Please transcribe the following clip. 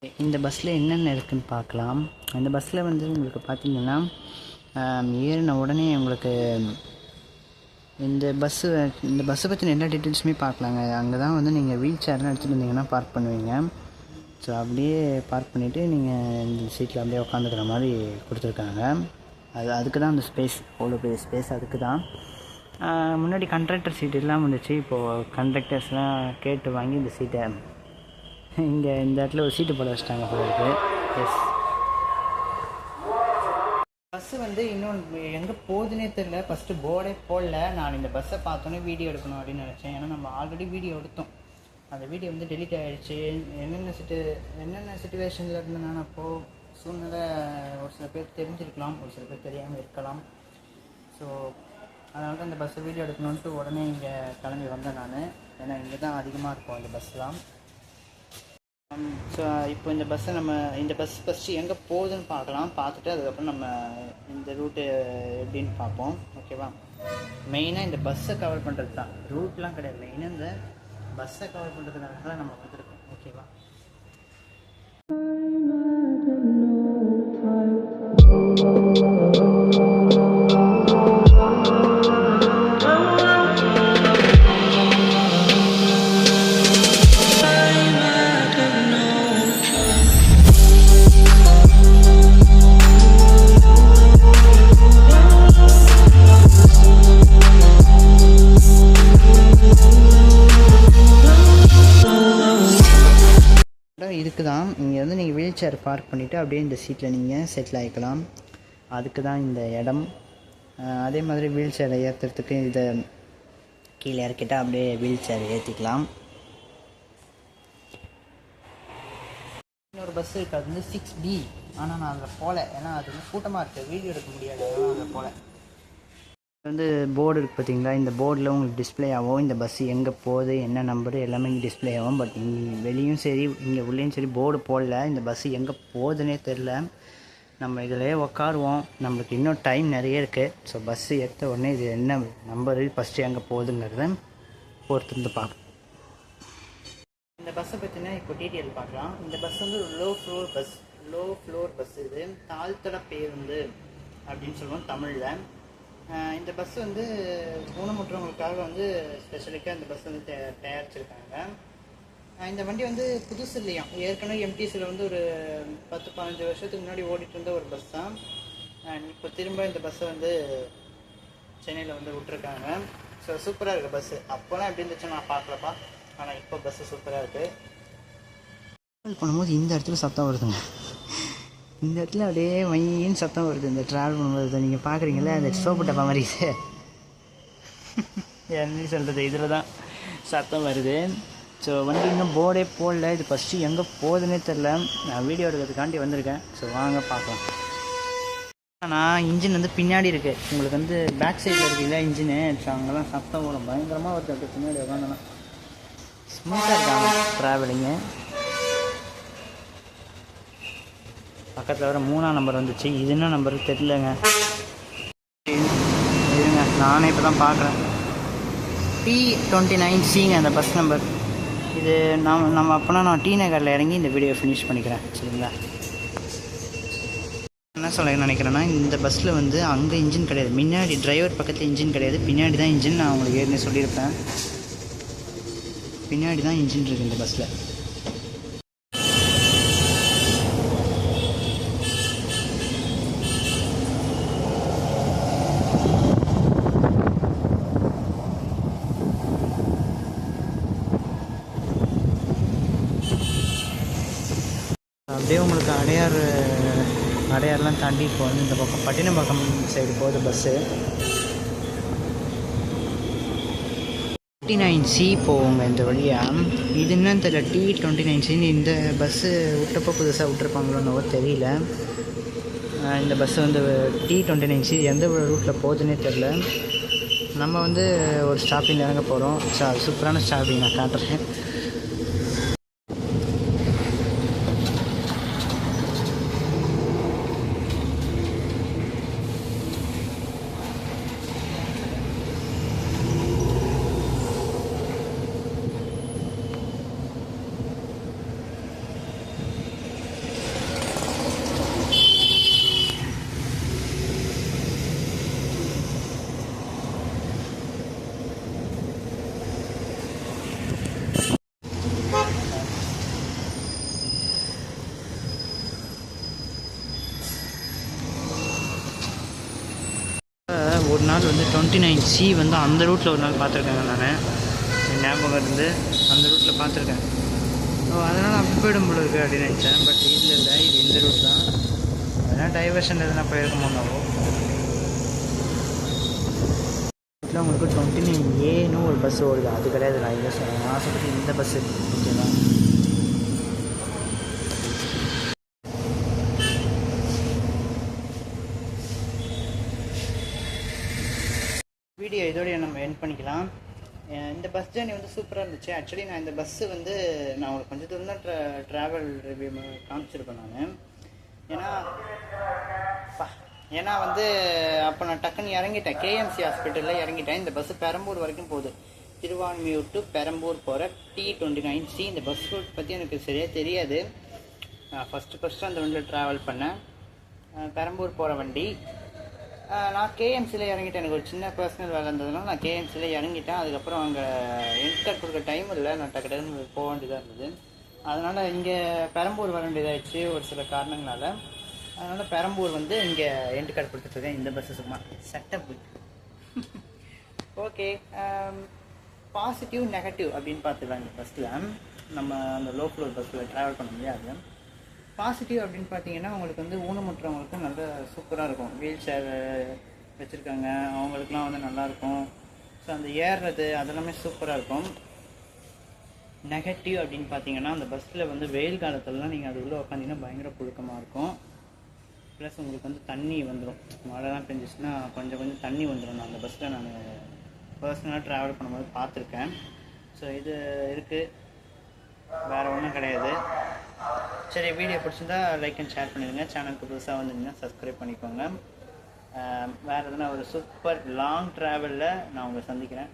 இந்த பஸ்ஸில் என்னென்ன இருக்குதுன்னு பார்க்கலாம். இந்த பஸ்ஸில் வந்து உங்களுக்கு பார்த்திங்கன்னா ஏறின உடனே உங்களுக்கு இந்த பஸ்ஸை பற்றின எல்லா டீட்டெயில்ஸுமே பார்க்கலாங்க. அங்கே தான் வந்து நீங்கள் வீல் சேர்லாம் எடுத்துகிட்டு வந்தீங்கன்னா பார்க் பண்ணுவீங்க. ஸோ அப்படியே பார்க் பண்ணிவிட்டு நீங்கள் இந்த சீட்டில் அப்படியே உட்காந்துக்கிற மாதிரி கொடுத்துருக்காங்க. அதுக்கு தான் அந்த ஸ்பேஸ், அவ்வளோ பெரிய ஸ்பேஸ் அதுக்கு தான். முன்னாடி கண்டக்டர் சீட் இல்லாமல் இருந்துச்சு. இப்போது கண்டக்டர்ஸ்லாம் கேட்டு வாங்கி இந்த சீட்டை இங்கே இந்த இடத்துல ஒரு சீட்டு போட வச்சிட்டாங்க போல இருக்குது. எஸ், பஸ்ஸு வந்து இன்னும் எங்கே போகுதுன்னே தெரில. ஃபஸ்ட்டு போர்டே போடல. நான் இந்த பஸ்ஸை பார்த்தோன்னே வீடியோ எடுக்கணும் அப்படின்னு நினச்சேன். ஏன்னா நம்ம ஆல்ரெடி வீடியோ எடுத்தோம். அந்த வீடியோ வந்து டெலிட் ஆகிடுச்சு. என்னென்ன சுச்சுவேஷனில் இருந்தேன்னா அப்போது சூழ்நிலை ஒரு சில பேர் தெரிஞ்சிருக்கலாம், ஒரு சில பேர் தெரியாமல் இருக்கலாம். ஸோ அதனால தான் இந்த பஸ்ஸை வீடியோ எடுக்கணுன்ட்டு உடனே இங்கே கிளம்பி வந்தேன் நான். ஏன்னா இங்கே தான் அதிகமாக இருக்கும் இந்த பஸ்லாம். ஸோ இப்போ இந்த பஸ் ஃபஸ்ட்டு எங்கே போகுதுன்னு பார்க்கலாம். பார்த்துட்டு அதுக்கப்புறம் நம்ம இந்த ரூட்டு எப்படின்னு பார்ப்போம். ஓகேவா? மெயினாக இந்த பஸ்ஸை கவர் பண்ணுறது தான், ரூட்லாம் கிடையாது. மெயினாக இந்த பஸ்ஸை கவர் பண்ணுறதுக்காக தான் நம்ம வந்துருக்கோம். ஓகேவா? இதுக்கு தான் இங்கே வந்து நீங்கள் வீல் சேர் பார்க் பண்ணிவிட்டு அப்படியே இந்த சீட்டில் நீங்கள் செட்டில் ஆகிக்கலாம். அதுக்கு தான் இந்த இடம். அதே மாதிரி வீல் சேரை ஏற்றுறதுக்கு இதை கீழே இறக்கிட்டால் அப்படியே வீல் சேர் ஏற்றிக்கலாம். இன்னொரு பஸ் இருக்குது, அது வந்து 6B. ஆனால் நான் அதில் போகல, ஏன்னா அது வந்து கூட்டமாக இருக்குது, வீடியோ எடுக்க முடியாது, அதனால் அதில் போகல. வந்து போர்டு இருக்குது பார்த்தீங்களா? இந்த போர்டில் உங்களுக்கு டிஸ்பிளே ஆகும். இந்த பஸ்ஸு எங்கே போகுது, என்ன நம்பரு எல்லாமே இங்கே டிஸ்பிளே ஆகும். பட் இங்கே வெளியும் சரி இங்கே உள்ளேயும் சரி போர்டு போடல. இந்த பஸ்ஸு எங்கே போகுதுன்னே தெரில. நம்ம இதிலே உக்காருவோம், நம்மளுக்கு இன்னும் டைம் நிறைய இருக்குது. ஸோ பஸ்ஸு எடுத்த உடனே இது என்ன நம்பரு, ஃபஸ்ட்டு எங்கே போகுதுங்கிறத பொறுத்திருந்து பார்க்கலாம். இந்த பஸ்ஸை பற்றினா இப்போ டீட்டெயில் பார்க்கலாம். இந்த பஸ் வந்து லோ ஃப்ளோர் பஸ். இது தாழ்த்தட பேருந்து அப்படின்னு சொல்லுவோம் தமிழில். இந்த பஸ் வந்து ஊனமுற்றவங்களுக்காக வந்து ஸ்பெஷலிக்காக இந்த பஸ் வந்து தயாரிச்சிருக்காங்க. இந்த வண்டி வந்து புதுசு இல்லையா, ஏற்கனவே எம்டிசியில் வந்து ஒரு 10-15 வருஷத்துக்கு முன்னாடி ஓடிட்டு இருந்த ஒரு பஸ் தான். இப்போ திரும்ப இந்த பஸ்ஸை வந்து சென்னையில் வந்து விட்டுருக்காங்க. ஸோ சூப்பராக இருக்குது பஸ்ஸு. அப்போலாம் எப்படி இருந்துச்சு நான் பார்க்கலப்பா, ஆனால் இப்போ பஸ்ஸு சூப்பராக இருக்குது. ட்ராவல் பண்ணும்போது இந்த இடத்துல சத்தம் வருதுங்க. இந்த இடத்துல அப்படியே மையின்னு சத்தம் வருது இந்த ட்ராவல் பண்ணும்போது. நீங்கள் பார்க்குறீங்களா அந்த சோப்பு டப்பா மாதிரி இது என்ன சொல்கிறது, இதில் தான் சத்தம் வருது. ஸோ வண்டி இன்னும் போர்டே போடல. இது ஃபஸ்ட்டு எங்கே போகுதுன்னே தெரில. நான் வீடியோ எடுக்கிறதுக்காண்டி வந்திருக்கேன். ஸோ வாங்க பார்க்கலாம். ஆனால் இன்ஜின் வந்து பின்னாடி இருக்குது. உங்களுக்கு வந்து பேக் சைடில் இருக்குல்ல இன்ஜினு. ஸோ அங்கெல்லாம் சத்தம் வரும், பயங்கரமாக வருது. அப்படி பின்னாடி உட்காந்தோன்னா ஸ்மூத்தாக இருக்காங்க ட்ராவலிங்கு. பக்கத்தில் வர 3ஆம் நம்பர் வந்துச்சு. இது என்ன நம்பர் தெரியலங்க. இருங்க, நானே இப்போ தான் பார்க்குறேன். T29Cங்க அந்த பஸ் நம்பர். இது நம்ம அப்போனா நான் டி நகரில் இறங்கி இந்த வீடியோ ஃபினிஷ் பண்ணிக்கிறேன். சரிங்களா? என்ன சொல்ல நினைக்கிறேன்னா, இந்த பஸ்ஸில் வந்து அங்கே இன்ஜின் கிடையாது, முன்னாடி டிரைவர் பக்கத்தில் இன்ஜின் கிடையாது, பின்னாடி தான் இன்ஜின். நான் உங்களுக்கு ஏற்கனவே சொல்லியிருப்பேன், பின்னாடி தான் இன்ஜின் இருக்குது இந்த பஸ்ஸில். அப்படியே உங்களுக்கு அடையார்லாம் தாண்டி இப்போ வந்து இந்த பக்கம் பட்டினப்பாக்கம் சைடு போகுது பஸ்ஸு. 29C போவோங்க இந்த வழியாக. இது என்னன்னு தெரியல, T29Cன்னு இந்த பஸ்ஸு விட்டப்போ புதுசாக விட்டுருப்பாங்களோன்னு தெரியல. இந்த பஸ்ஸு வந்து T29C எந்த ரூட்டில் போகுதுன்னே தெரில. நம்ம வந்து ஒரு ஸ்டாப்பிங் இறங்க போகிறோம். ஸோ அது சூப்பரான ஸ்டாப்பிங் நான் காட்டுறேன். ஒரு நாள் வந்து 29C வந்து அந்த ரூட்டில் ஒரு நாள் பார்த்துருக்கேங்க. நான் ஞாபகம் இருந்து அந்த ரூட்டில் பார்த்துருக்கேன். அதனால் அப்படி போயிடும் போல இருக்குது அப்படின்னு நினச்சேன். பட் இதில் இல்லை, இது இந்த ரூட் தான். அதனால் டைவர்ஷன் எதுனா போயிருக்க மாட்டாவோ. இதில் உங்களுக்கு 29Aன்னு ஒரு பஸ் ஓடுது. அது கிடையாது, நான் இதை சொல்கிறேன். நான் ஆசைப்பட்டு இந்த பஸ்ஸு. ஓகேவா? வீடியோ இதோடய நம்ம எண்ட் பண்ணிக்கலாம். இந்த பஸ் ஜேர்னி வந்து சூப்பராக இருந்துச்சு. ஆக்சுவலி நான் இந்த பஸ்ஸு வந்து நான் ஒரு கொஞ்சம் தூரம் தான் ட்ராவல் ரிவ்யூ காமிச்சிருப்பேன் நான். ஏன்னா வந்து அப்போ நான் டக்குன்னு இறங்கிட்டேன். கேஎம்சி ஹாஸ்பிட்டலில் இறங்கிட்டேன். இந்த பஸ்ஸு பெரம்பூர் வரைக்கும் போகுது. திருவான்மியூர் டு பெரம்பூர் போகிற T29C. இந்த பஸ் ரூட் பற்றி எனக்கு சரியாக தெரியாது. நான் ஃபஸ்ட்டு அந்த வண்டியில் ட்ராவல் பண்ணேன். பெரம்பூர் போகிற வண்டி. நான் கேஎம்சியில் இறங்கிட்டேன். எனக்கு ஒரு சின்ன பர்சனல் வேலை இருந்ததுனால நான் கேஎம்சியில் இறங்கிட்டேன். அதுக்கப்புறம் அங்கே என்கர் கொடுக்க டைம் இல்லை. நான் டக்குன்னு போக வேண்டியதாக இருந்தது. அதனால் இங்கே பெரம்பூர் வர வேண்டியதாகிடுச்சு ஒரு சில காரணங்களால். அதனால் பெரம்பூர் வந்து இங்கே எண்ட் கார்டு கொடுத்துட்ருக்கேன். இந்த பஸ்ஸு சும்மா செட்டப்பு. ஓகே, பாசிட்டிவ் நெகட்டிவ் அப்படின்னு பார்த்துக்கலாம். இந்த பஸ்ஸில் நம்ம அந்த லோ ஃப்ளோர் பஸ்ஸில் ட்ராவல் பண்ண முடியாது. பாசிட்டிவ் அப்படின்னு பார்த்தீங்கன்னா உங்களுக்கு வந்து ஊனமுற்றவங்களுக்கு நல்ல சூப்பராக இருக்கும். வீல் சேர் வச்சுருக்காங்க, அவங்களுக்குலாம் வந்து நல்லாயிருக்கும். ஸோ அந்த ஏறுறது அதெல்லாமே சூப்பராக இருக்கும். நெகட்டிவ் அப்படின்னு பார்த்தீங்கன்னா அந்த பஸ்ஸில் வந்து வெயில் காலத்துலலாம் நீங்கள் அது உள்ளே உட்காந்திங்கன்னா பயங்கர புழுக்கமாக இருக்கும். ப்ளஸ் உங்களுக்கு வந்து தண்ணி வந்துடும். மழைலாம் பெஞ்சிச்சுன்னா கொஞ்சம் தண்ணி வந்துடும். நான் அந்த பஸ்ஸில் நான் பர்சனலாக ட்ராவல் பண்ணும்போது பார்த்துருக்கேன். ஸோ இது இருக்குது, வேறு ஒன்றும் கிடையாது. சரி, வீடியோ பிடிச்சிருந்தா லைக் அண்ட் ஷேர் பண்ணிடுங்க. சேனலுக்கு புதுசாக வந்தீங்கன்னா சப்ஸ்கிரைப் பண்ணிக்கோங்க. வேறு எதுனா ஒரு சூப்பர் லாங் ட்ராவலில் நான் உங்களை சந்திக்கிறேன்.